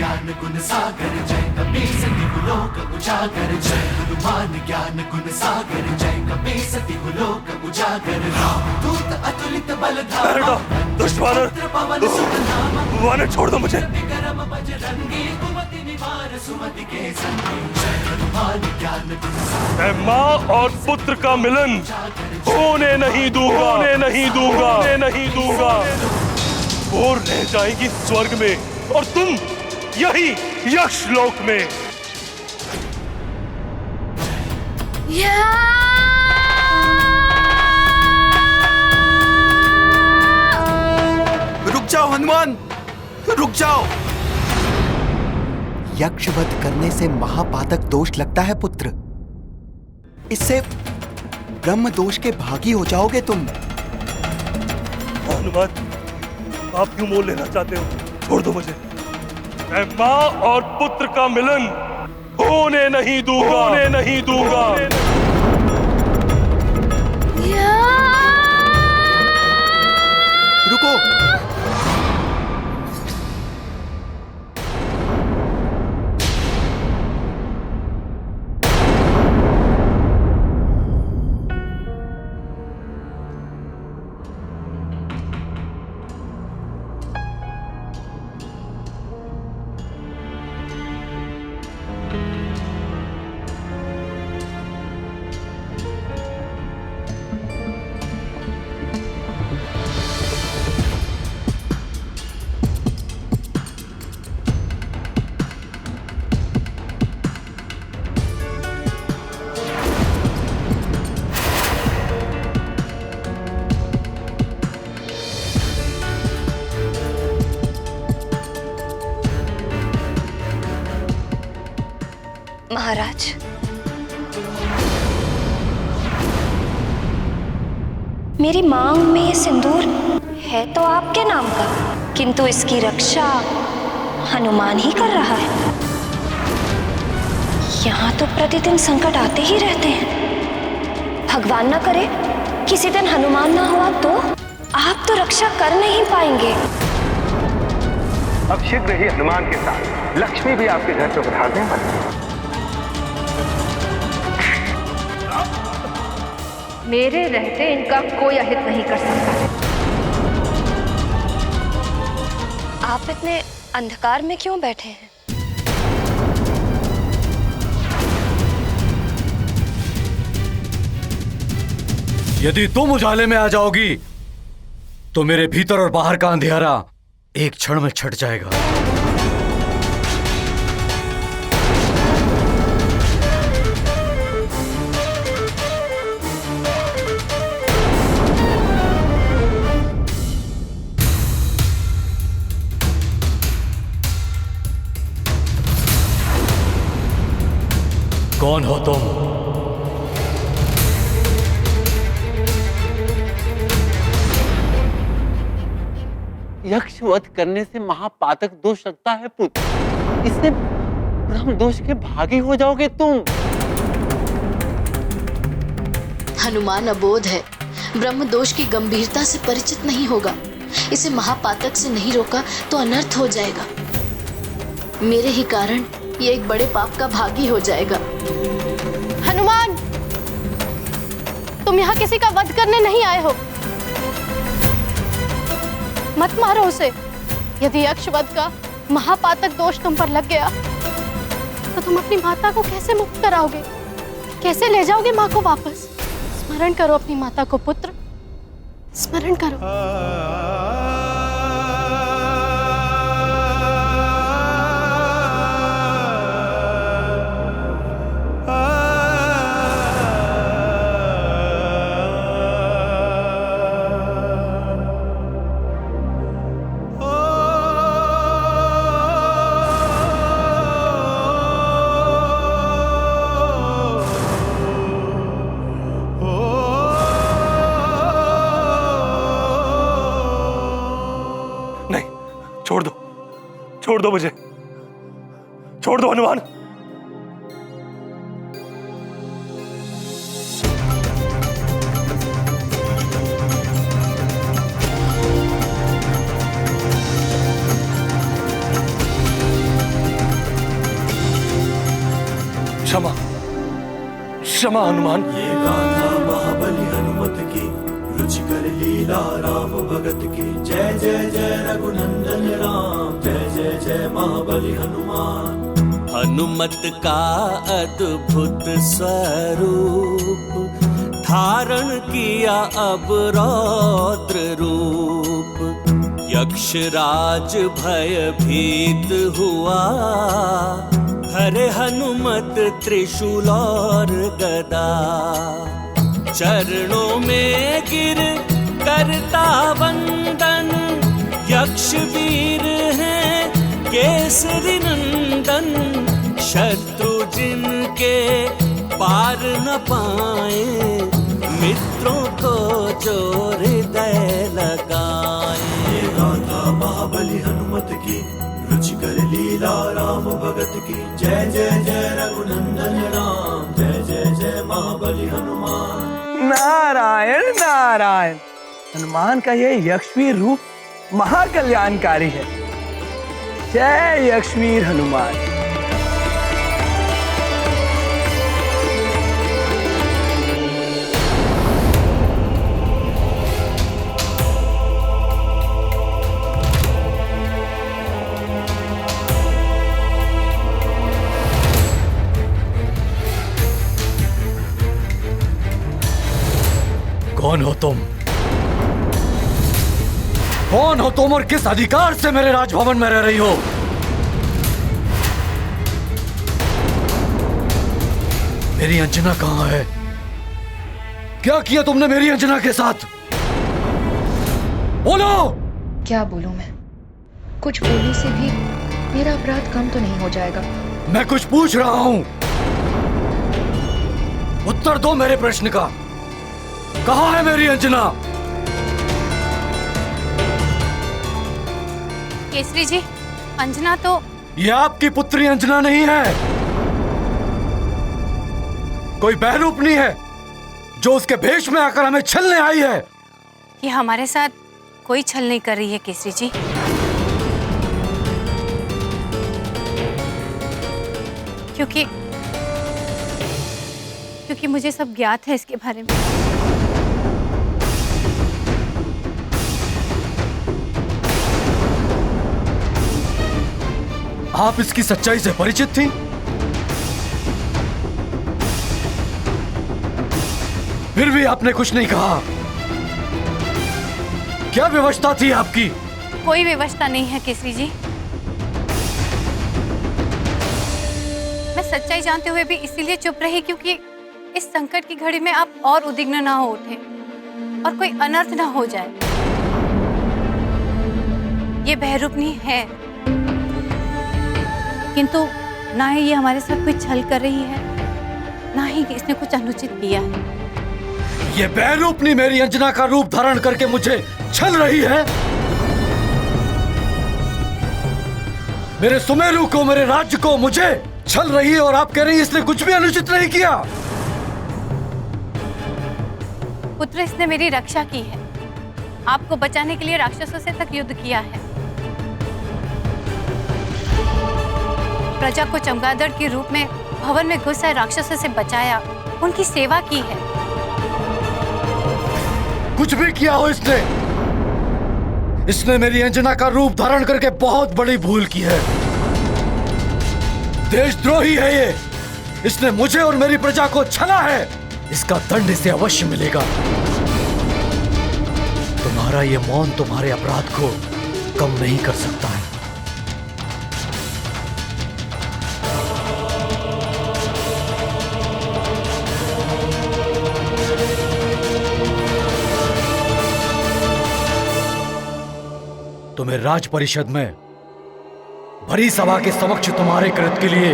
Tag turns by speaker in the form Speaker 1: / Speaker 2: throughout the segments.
Speaker 1: ज्ञान गुण सागर जय कपीस तिहुलोक उजागर जय हनुमान ज्ञान गुण सागर जय कपीस तिहुलोक उजागर दूत अतुलित बल धामा
Speaker 2: वानर वानर छोड़ दो मुझे।
Speaker 1: विक्रम बजरंगी कुमति निवार सुमति के संगी जय हनुमान ज्ञान गुण
Speaker 2: मैं माँ और पुत्र का मिलन होने नहीं दूंगा, होने नहीं दूंगा, होने नहीं दूंगा। वो रह जाएगी स्वर्ग में और तुम यही यक्ष लोक में।
Speaker 3: रुक जाओ हनुमान, रुक जाओ। यक्षवध करने से महापातक दोष लगता है पुत्र। इससे ब्रह्म दोष के भागी हो जाओगे तुम।
Speaker 2: हनुमान, आप क्यों मोल लेना चाहते हो? छोड़ दो मुझे। मैं माँ और पुत्र का मिलन होने नहीं दूंगा, होने नहीं दूंगा।
Speaker 3: रुको।
Speaker 4: महाराज, मेरी मांग में ये सिंदूर है तो आपके नाम का, किंतु इसकी रक्षा हनुमान ही कर रहा है। यहाँ तो प्रतिदिन संकट आते ही रहते हैं। भगवान ना करे किसी दिन हनुमान ना हुआ तो आप तो रक्षा कर नहीं पाएंगे।
Speaker 5: अब शीघ्र ही हनुमान के साथ लक्ष्मी भी आपके घर पे पधारने वाली है।
Speaker 6: मेरे रहते इनका कोई अहित नहीं कर सकता।
Speaker 4: आप इतने अंधकार में क्यों बैठे हैं?
Speaker 7: यदि तुम उजाले में आ जाओगी तो मेरे भीतर और बाहर का अंधेरा एक क्षण में छट जाएगा। कौन हो तुम?
Speaker 8: यक्ष वध करने से महापातक दोष लगता है पुत्र। इससे ब्रह्म दोष के भागी हो जाओगे तुम।
Speaker 9: हनुमान अबोध है, ब्रह्म दोष की गंभीरता से परिचित नहीं होगा। इसे महापातक से नहीं रोका तो अनर्थ हो जाएगा। मेरे ही कारण ये एक बड़े पाप का भागी हो जाएगा।
Speaker 6: हनुमान, तुम यहाँ किसी का वध करने नहीं आए हो। मत मारो उसे। यदि यक्षवध का महापातक दोष तुम पर लग गया तो तुम अपनी माता को कैसे मुक्त कराओगे? कैसे ले जाओगे माँ को वापस? स्मरण करो अपनी माता को पुत्र, स्मरण करो।
Speaker 2: छोड़ दो मुझे, छोड़ दो हनुमान। क्षमा, क्षमा हनुमान।
Speaker 1: ये गाथा महाबली हनुमत की, रुचिकर लीला राम भगत की। जय जय जय रघुनंदन राम, जय जय जय महाबली हनुमान।
Speaker 10: हनुमत का अद्भुत स्वरूप, धारण किया अब रौद्र रूप। यक्षराज भयभीत हुआ, हरे हनुमत त्रिशूल और गदा। चरणों में गिर करता वंदन, यक्ष वीर हैं केसरी नंदन। शत्रु जिनके पार न पाए, मित्रों को जो हृदय लगाए।
Speaker 1: ये गाथा महाबली हनुमत की, रुचिकर लीला राम भगत की। जय जय जय रघुनंदन राम, जय जय जय महाबली हनुमान।
Speaker 11: नारायण नारायण, हनुमान का ये यक्षवीर रूप महाकल्याणकारी है। जय यक्षवीर हनुमान।
Speaker 7: कौन हो तुम? कौन हो तुम और किस अधिकार से मेरे राजभवन में रह रही हो? मेरी अंजना कहां है? क्या किया तुमने मेरी अंजना के साथ? बोलो।
Speaker 12: क्या बोलूं मैं? कुछ बोलने से भी मेरा अपराध कम तो नहीं हो जाएगा।
Speaker 7: मैं कुछ पूछ रहा हूं, उत्तर दो मेरे प्रश्न का। कहां है मेरी अंजना?
Speaker 6: केसरी जी, अंजना तो...
Speaker 7: ये आपकी पुत्री अंजना नहीं है, कोई बहरूपनी है जो उसके भेष में आकर हमें छलने आई है।
Speaker 6: ये हमारे साथ कोई छल नहीं कर रही है केसरी जी। क्योंकि मुझे सब ज्ञात है इसके बारे में।
Speaker 7: आप इसकी सच्चाई से परिचित थी? फिर भी आपने कुछ नहीं कहा। क्या व्यवस्था थी आपकी?
Speaker 6: कोई व्यवस्था नहीं है केसरी जी। मैं सच्चाई जानते हुए भी इसीलिए चुप रही क्योंकि इस संकट की घड़ी में आप और उद्विग्न ना हो उठे और कोई अनर्थ ना हो जाए। ये बहरूपनी है, किंतु ना ही ये हमारे साथ कोई छल कर रही है, ना ही इसने कुछ अनुचित किया है।
Speaker 7: ये बहरूपनी मेरी अंजना का रूप धारण करके मुझे छल रही है। मेरे सुमेरु को, मेरे राज्य को मुझे छल रही है और आप कह रही हैं इसने कुछ भी अनुचित नहीं किया।
Speaker 6: पुत्र, इसने मेरी रक्षा की है, आपको बचाने के लिए राक्षसों से तक युद्ध किया है, प्रजा को चमगादड़ के रूप में भवन में घुस आए राक्षसों से बचाया, उनकी सेवा की है।
Speaker 7: कुछ भी किया हो इसने मेरी अंजना का रूप धारण करके बहुत बड़ी भूल की है। देशद्रोही है ये, इसने मुझे और मेरी प्रजा को छला है। इसका दंड इसे अवश्य मिलेगा। तुम्हारा ये मौन तुम्हारे अपराध को कम नहीं कर सकता है। तुम्हें राज परिषद में भरी सभा के समक्ष तुम्हारे कृत्य के लिए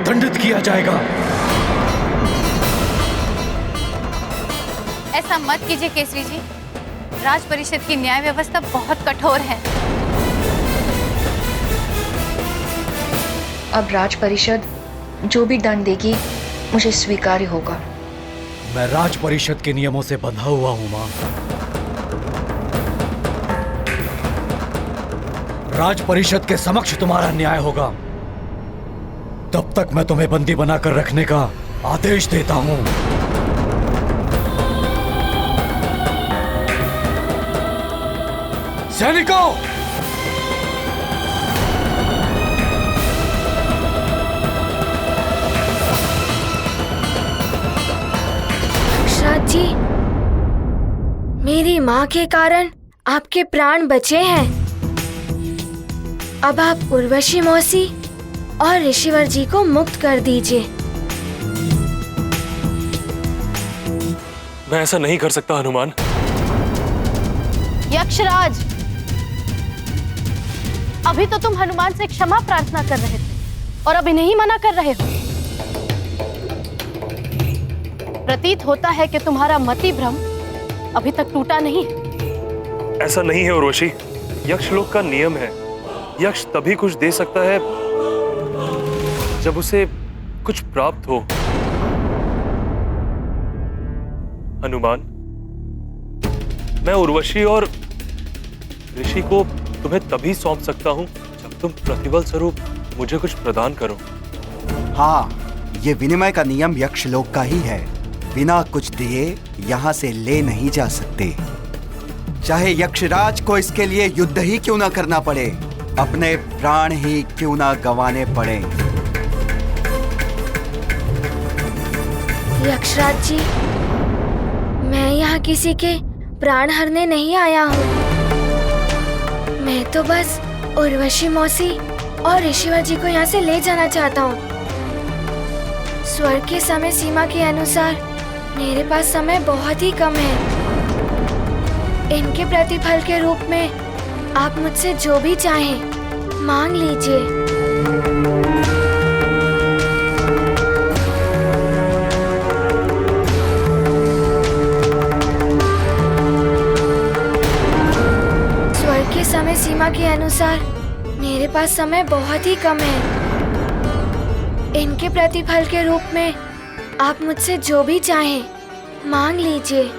Speaker 7: दंडित किया जाएगा।
Speaker 6: ऐसा मत कीजिए केसरी जी, राज परिषद की न्याय व्यवस्था बहुत कठोर है।
Speaker 12: अब राज परिषद जो भी दंड देगी मुझे स्वीकार्य होगा।
Speaker 7: मैं राज परिषद के नियमों से बंधा हुआ हूं मां। राज परिषद के समक्ष तुम्हारा न्याय होगा। तब तक मैं तुम्हें बंदी बनाकर रखने का आदेश देता हूं। सैनिकों,
Speaker 4: यक्षराज जी, मेरी माँ के कारण आपके प्राण बचे हैं। अब आप उर्वशी मौसी और ऋषिवर जी को मुक्त कर दीजिए।
Speaker 2: मैं ऐसा नहीं कर सकता हनुमान।
Speaker 6: यक्षराज, अभी तो तुम हनुमान से क्षमा प्रार्थना कर रहे थे और अब इन्हें ही मना कर रहे हो। प्रतीत होता है कि तुम्हारा मति भ्रम अभी तक टूटा नहीं है।
Speaker 2: ऐसा नहीं है उर्वशी, यक्षलोक का नियम है, यक्ष तभी कुछ दे सकता है जब उसे कुछ प्राप्त हो। हनुमान, मैं उर्वशी और ऋषि को तुम्हें तभी सौंप सकता हूं जब तुम प्रतिबल स्वरूप मुझे कुछ प्रदान करो।
Speaker 3: हाँ, ये विनिमय का नियम यक्षलोक का ही है। बिना कुछ दिए यहाँ से ले नहीं जा सकते, चाहे यक्षराज को इसके लिए युद्ध ही क्यों ना करना पड़े, अपने प्राण ही क्यों ना गंवाने पड़े।
Speaker 4: यक्षराज जी, मैं यहाँ किसी के प्राण हरने नहीं आया हूँ। मैं तो बस उर्वशी मौसी और ऋषिवर जी को यहाँ से ले जाना चाहता हूँ। स्वर्ग के समय सीमा के अनुसार मेरे पास समय बहुत ही कम है। इनके प्रतिफल के रूप में आप मुझसे जो भी चाहें मांग लीजिए। समय सीमा के अनुसार मेरे पास समय बहुत ही कम है। इनके प्रतिफल के रूप में आप मुझसे जो भी चाहें मांग लीजिए।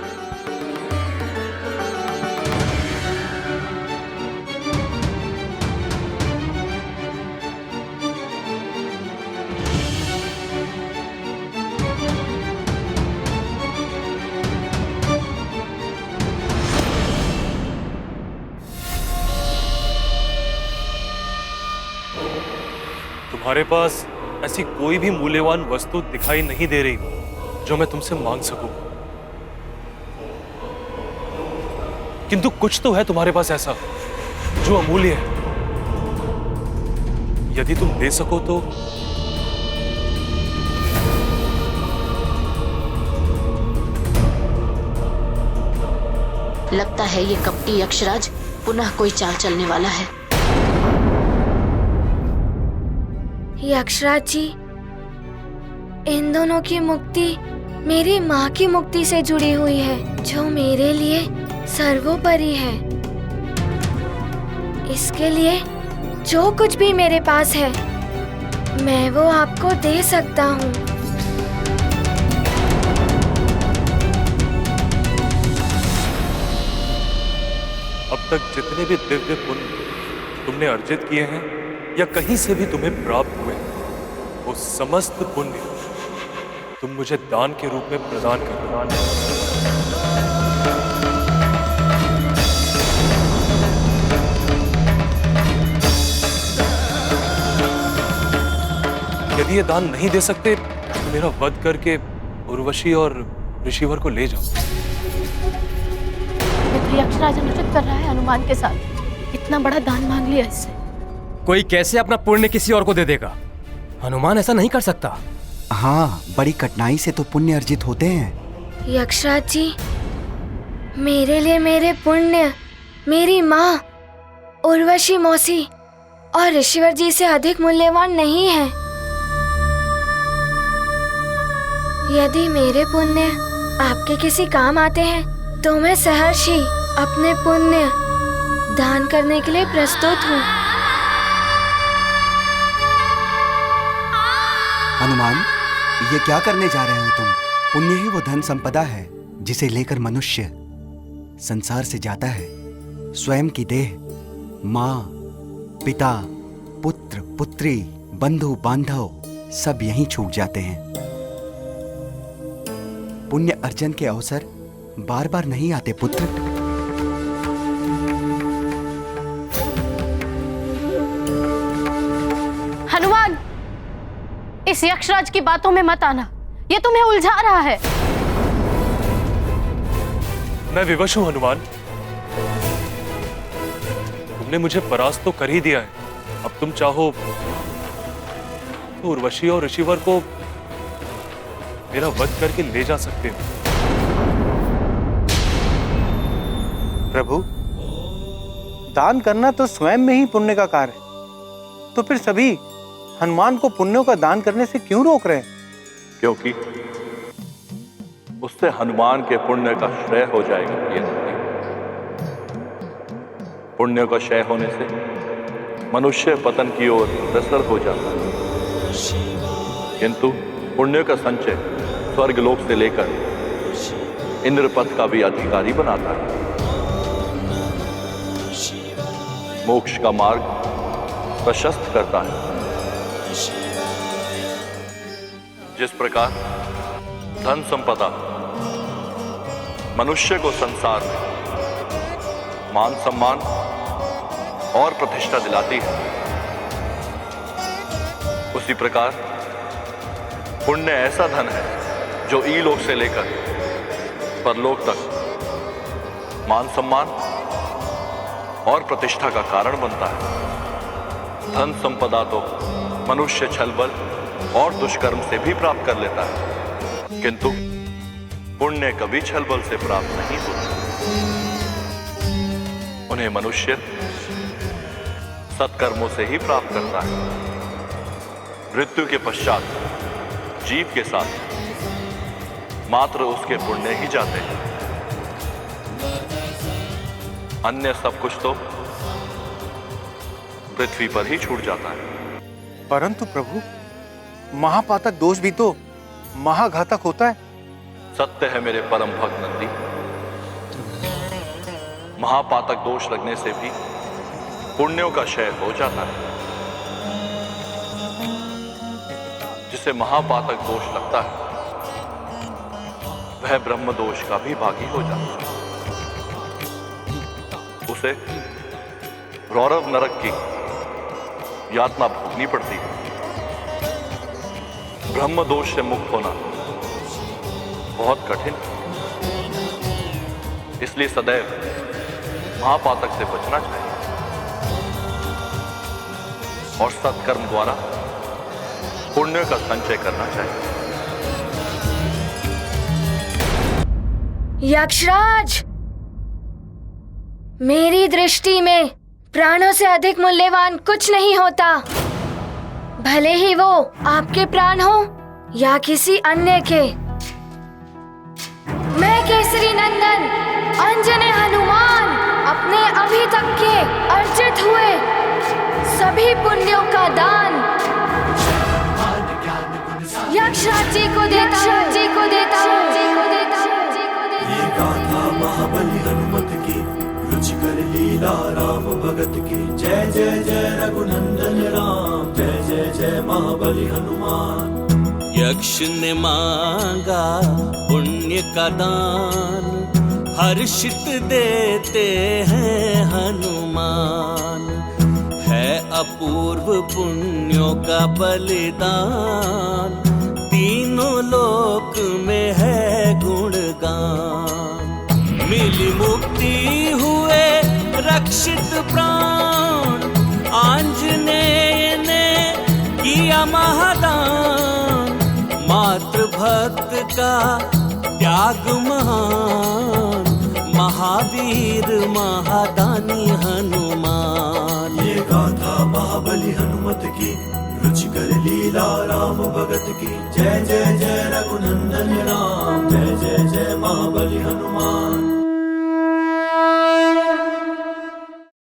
Speaker 2: तुम्हारे पास ऐसी कोई भी मूल्यवान वस्तु दिखाई नहीं दे रही जो मैं तुमसे मांग सकूं, किंतु कुछ तो है तुम्हारे पास ऐसा जो अमूल्य है। यदि तुम दे सको तो
Speaker 9: लगता है ये कपटी यक्षराज पुनः कोई चाल चलने वाला है।
Speaker 4: यक्षराज जी, इन दोनों की मुक्ति मेरी माँ की मुक्ति से जुड़ी हुई है, जो मेरे लिए सर्वोपरि है। इसके लिए जो कुछ भी मेरे पास है मैं वो आपको दे सकता हूँ।
Speaker 2: अब तक जितने भी दिव्य पुण्य तुमने अर्जित किए हैं या कहीं से भी तुम्हें प्राप्त हुए, वो समस्त पुण्य तुम मुझे दान के रूप में प्रदान कर दो। यदि ये दान नहीं दे सकते तो मेरा वध करके उर्वशी और ऋषिवर को ले जाओ।
Speaker 6: यक्षराज अनुचित कर रहा है हनुमान के साथ। इतना बड़ा दान मांग लिया इससे।
Speaker 13: कोई कैसे अपना पुण्य किसी और को दे देगा? हनुमान ऐसा नहीं कर सकता।
Speaker 3: हाँ, बड़ी कठिनाई से तो पुण्य अर्जित होते हैं।
Speaker 4: यक्षराज जी, मेरे लिए मेरे पुण्य मेरी माँ उर्वशी मौसी और ऋषिवर जी से अधिक मूल्यवान नहीं है। यदि मेरे पुण्य आपके किसी काम आते हैं तो मैं सहर्ष ही अपने पुण्य दान करने के लिए प्रस्तुत हूँ।
Speaker 3: हनुमान, ये क्या करने जा रहे हो तुम? पुण्य ही वो धन संपदा है जिसे लेकर मनुष्य संसार से जाता है। स्वयं की देह, माँ, पिता, पुत्र, पुत्री, बंधु, बांधव सब यहीं छूट जाते हैं। पुण्य अर्जन के अवसर बार बार नहीं आते पुत्र।
Speaker 6: हनुमान, इस यक्षराज की बातों में मत आना, ये तुम्हें उलझा रहा है।
Speaker 2: मैं विवश हूं हनुमान। तुमने मुझे परास्त तो कर ही दिया है। अब तुम चाहो तो उर्वशी और ऋषिवर को मेरा वध करके ले जा सकते हो।
Speaker 8: प्रभु, दान करना तो स्वयं में ही पुण्य का कार्य है, तो फिर सभी हनुमान को पुण्यों का दान करने से क्यों रोक रहे हैं?
Speaker 14: क्योंकि उससे हनुमान के पुण्य का क्षय हो जाएगा। ये नहीं, पुण्य का क्षय होने से मनुष्य पतन की ओर अग्रसर हो जाता है, किंतु पुण्य का संचय स्वर्गलोक से लेकर इंद्रपथ का भी अधिकारी बनाता है। मोक्ष का मार्ग प्रशस्त करता है। जिस प्रकार धन संपदा मनुष्य को संसार में मान सम्मान और प्रतिष्ठा दिलाती है, उसी प्रकार पुण्य ऐसा धन है जो इलोक से लेकर परलोक तक मान सम्मान और प्रतिष्ठा का कारण बनता है। धन संपदा तो मनुष्य छल बल और दुष्कर्म से भी प्राप्त कर लेता है, किंतु पुण्य कभी छल बल से प्राप्त नहीं होते। उन्हें मनुष्य सत्कर्मों से ही प्राप्त करता है। मृत्यु के पश्चात जीव के साथ मात्र उसके पुण्य ही जाते हैं, अन्य सब कुछ तो पृथ्वी पर ही छूट जाता है।
Speaker 8: परंतु प्रभु, महापातक दोष भी तो महाघातक होता है।
Speaker 14: सत्य है मेरे परम भक्त नंदी, महापातक दोष लगने से भी पुण्यों का क्षय हो जाता है। जिसे महापातक दोष लगता है वह ब्रह्म दोष का भी भागी हो जाता है। उसे रौरव नरक की यातना भोगनी पड़ती है। ब्रह्म दोष से मुक्त होना बहुत कठिन, इसलिए सदैव महापातक से बचना चाहिए और सत्कर्म द्वारा पुण्य का संचय करना चाहिए।
Speaker 4: यक्षराज, मेरी दृष्टि में प्राणों से अधिक मूल्यवान कुछ नहीं होता, भले ही वो आपके प्राण हो या किसी अन्य के। मैं केसरी नंदन अंजने हनुमान अपने अभी तक के अर्जित हुए सभी पुण्यों का दान यक्षराज जी को देता हूँ।
Speaker 1: ये गाथा महाबली हनुमत की, रुचिकर लीला राम भगत की। जय जय जय रघुनंदन राम, जय जय जय महाबली हनुमान।
Speaker 10: यक्ष ने मांगा पुण्य का दान, हर्षित देते हैं हनुमान। है अपूर्व पुण्यों का बलिदान, तीनों लोक में है गुणगान। मिली मुक्ति हुए रक्षित प्राण, आंजनेय ने किया महादान। मातृभक्त का त्याग महान, महावीर महादानी हनुमान।